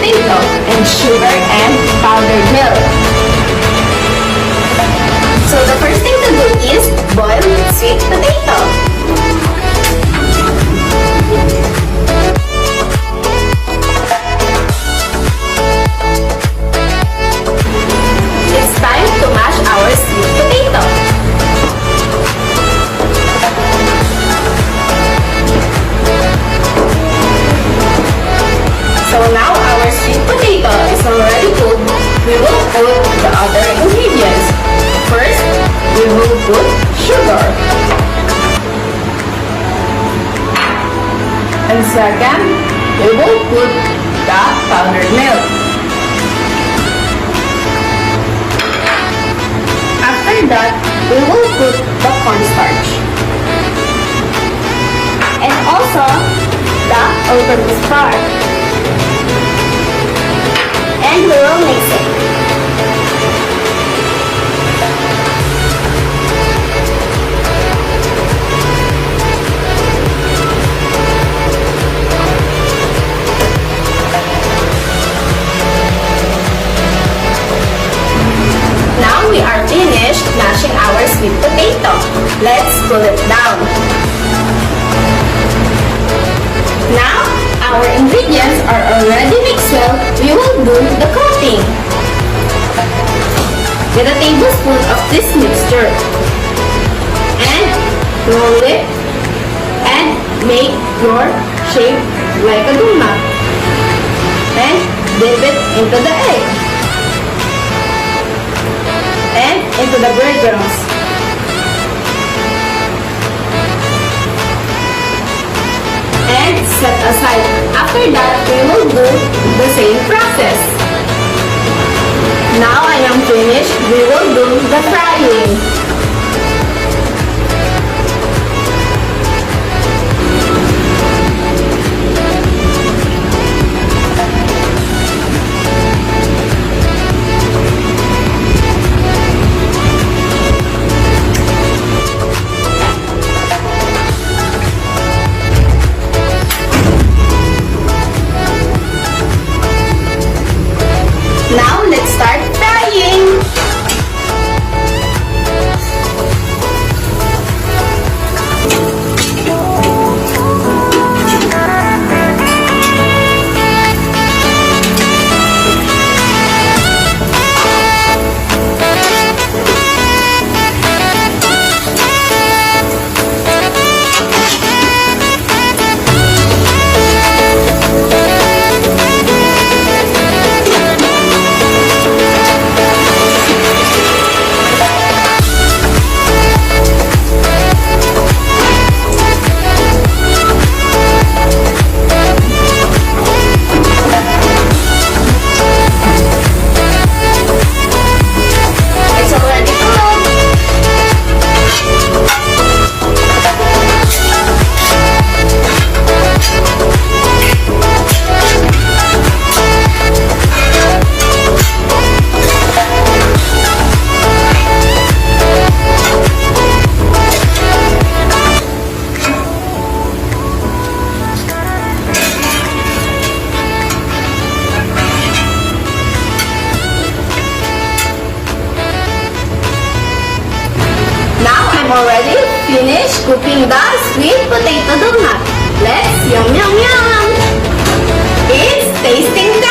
potato and sugar and powdered milk. So the first thing to do is boil sweet potato. It's time to mash our sweet potato. So now our sweet potato is already cooked. We will put the other ingredients. First, we will put sugar. And second, we will put the powdered milk. After that, we will put the cornstarch. And also, the all-purpose flour. And we will mix it. Now we are finished mashing our sweet potato. Let's cool it down. Now, our ingredients are already mixed well. We will do the coating. Get a tablespoon of this mixture and roll it and make your shape like a donut. And dip it into the egg and into the breadcrumbs. And set aside. After that, we will do the same process. Now I am finished. We will do the frying. Now let's start frying. Already finished cooking the sweet potato donut. Let's yum yum yum! It's tasting good!